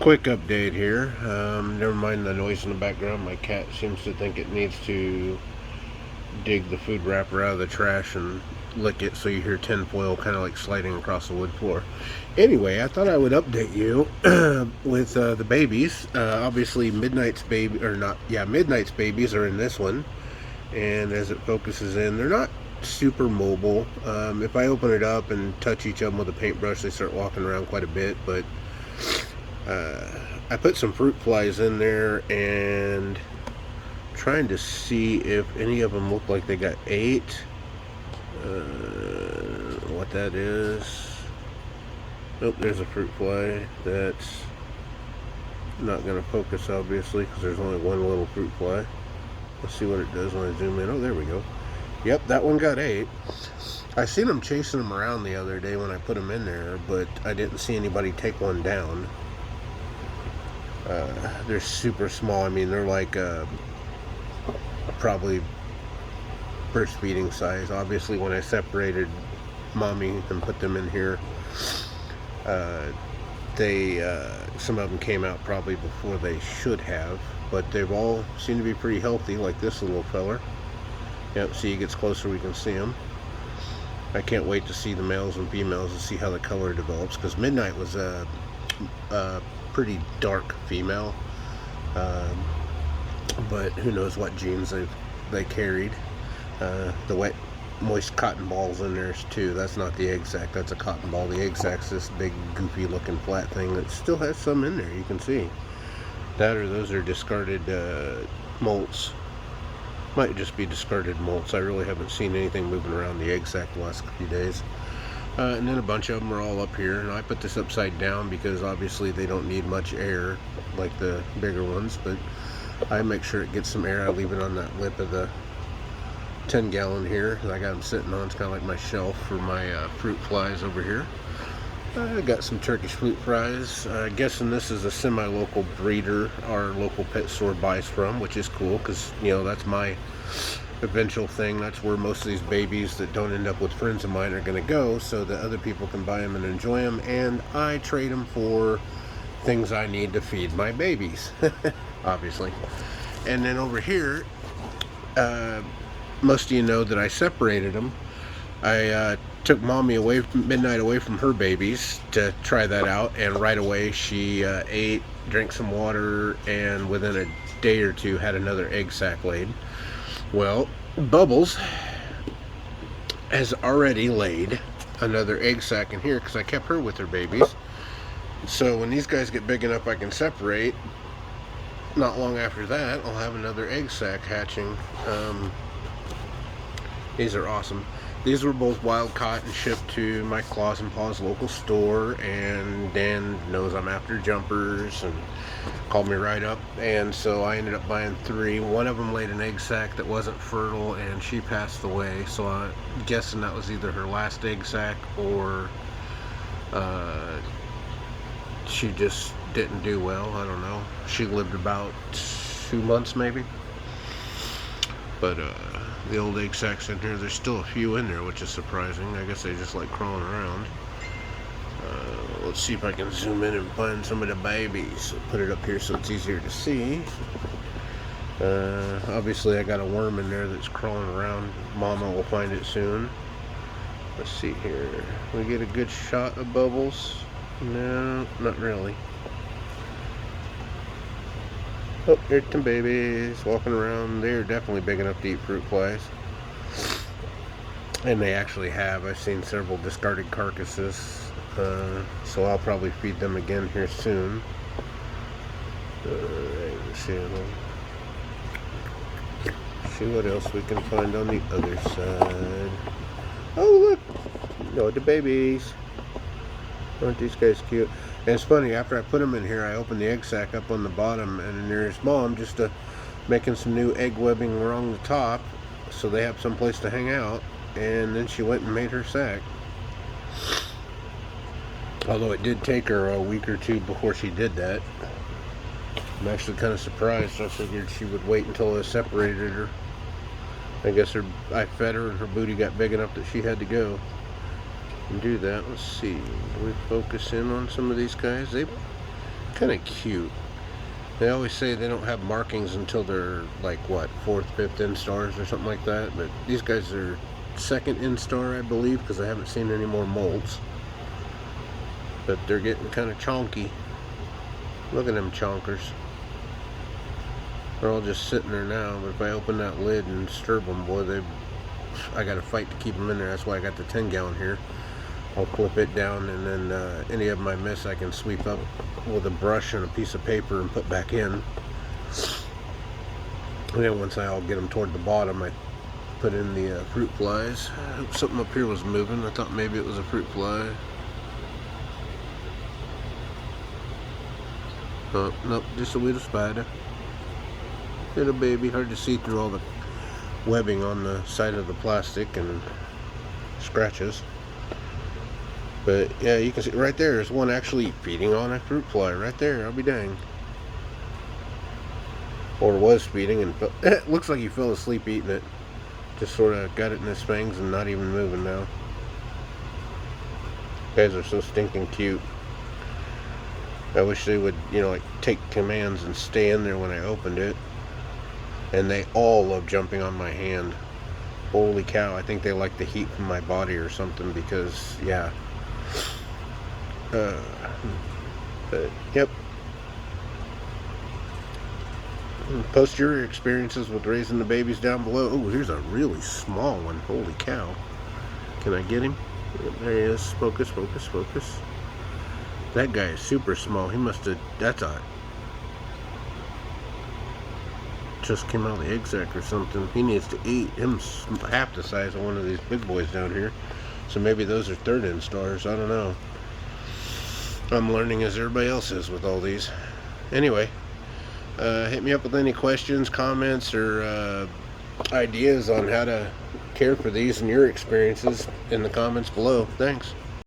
Quick update here. Never mind the noise in the background. My cat seems to think it needs to dig the food wrapper out of the trash and lick it, so you hear tinfoil kind of like sliding across the wood floor. Anyway, I thought I would update you with the babies. Obviously, Midnight's baby, or not, yeah, Midnight's babies are in this one. And as it focuses in, they're not super mobile. If I open it up and touch each of them with a paintbrush, they start walking around quite a bit, but I put some fruit flies in there and trying to see if any of them look like they got ate. What that is. Nope, there's a fruit fly that's not going to focus, obviously, because there's only one little fruit fly. Let's see what it does when I zoom in. Oh, there we go. Yep, that one got ate. I seen them chasing them around the other day when I put them in there, but I didn't see anybody take one down. They're super small. I mean, they're like probably breastfeeding size. Obviously, when I separated mommy and put them in here, they some of them came out probably before they should have, but they've all seemed to be pretty healthy, like this little feller. Yep, see, he gets closer, we can see him. I can't wait to see the males and females and see how the color develops, because Midnight was a pretty dark female, but who knows what genes they carried. The wet moist cotton balls in there too. That's not the egg sac, that's a cotton ball. The egg sac's this big goofy looking flat thing that still has some in there, you can see that, or those are discarded molts. Might just be discarded molts. I really haven't seen anything moving around the egg sac the last few days. And then a bunch of them are all up here, and I put this upside down because obviously they don't need much air like the bigger ones, but I make sure it gets some air. I leave it on that lip of the 10-gallon here that I got them sitting on. It's kind of like my shelf for my fruit flies over here. I got some Turkish fruit fries. Guessing this is a semi-local breeder our local pet store buys from, which is cool because, you know, that's my eventual thing. That's where most of these babies that don't end up with friends of mine are going to go, so that other people can buy them and enjoy them, and I trade them for things I need to feed my babies, obviously. And then over here, most of you know that I separated them. I took mommy away from Midnight away from her babies to try that out, and right away she ate, drank some water, and within a day or two had another egg sac laid. Well, Bubbles has already laid another egg sac in here because I kept her with her babies. So when these guys get big enough I can separate, not long after that I'll have another egg sac hatching. These are awesome. These were both wild caught and shipped to my Claws and Paws local store, and Dan knows I'm after jumpers and called me right up, and so I ended up buying 3. One of them laid an egg sac that wasn't fertile and she passed away, so I'm guessing that was either her last egg sac or she just didn't do well. I don't know. She lived about 2 months maybe, but the old egg sacs in here, there's still a few in there, which is surprising. I guess they just like crawling around. Let's see if I can zoom in and find some of the babies. I'll put it up here so it's easier to see. Obviously I got a worm in there that's crawling around. Mama will find it soon. Let's see here. We get a good shot of Bubbles. No, not really. Oh, here's some babies walking around. They're definitely big enough to eat fruit flies. And they actually have. I've seen several discarded carcasses. So I'll probably feed them again here soon. Let's see what else we can find on the other side. Oh, look! No, the babies. Aren't these guys cute? And it's funny, after I put them in here, I opened the egg sac up on the bottom, and there's mom just making some new egg webbing along the top so they have some place to hang out, and then she went and made her sac. Although it did take her a week or two before she did that. I'm actually kind of surprised. I figured she would wait until I separated her. I guess I fed her and her booty got big enough that she had to go and do that. Let's see. Do we focus in on some of these guys? They Kind of cute. They always say they don't have markings until they're like what, 4th, 5th instars or something like that. But these guys are 2nd instar, I believe, because I haven't seen any more molts. But they're getting kind of chonky. Look at them chonkers. They're all just sitting there now. But if I open that lid and disturb them, boy, I got to fight to keep them in there. That's why I got the 10-gallon here. I'll clip it down, and then any of them I miss I can sweep up with a brush and a piece of paper and put back in. And then once I'll get them toward the bottom, I put in the fruit flies. Something up here was moving. I thought maybe it was a fruit fly. Oh, nope, just a little spider. Little baby, hard to see through all the webbing on the side of the plastic and scratches. But yeah, you can see right there, there's one actually feeding on a fruit fly right there. I'll be dang. Or was feeding and it looks like he fell asleep eating it. Just sort of got it in his fangs and not even moving now. Guys are so stinking cute. I wish they would, you know, like take commands and stay in there when I opened it. And they all love jumping on my hand. Holy cow, I think they like the heat from my body or something because, yeah. But yep. Post your experiences with raising the babies down below. Oh, here's a really small one. Holy cow. Can I get him? Yep, there he is. Focus, focus, focus. That guy is super small. He must have, that's a, just came out of the egg sac or something. He needs to eat. Him's half the size of one of these big boys down here. So maybe those are 3rd instars. I don't know. I'm learning as everybody else is with all these. Anyway, hit me up with any questions, comments, or ideas on how to care for these and your experiences in the comments below. Thanks.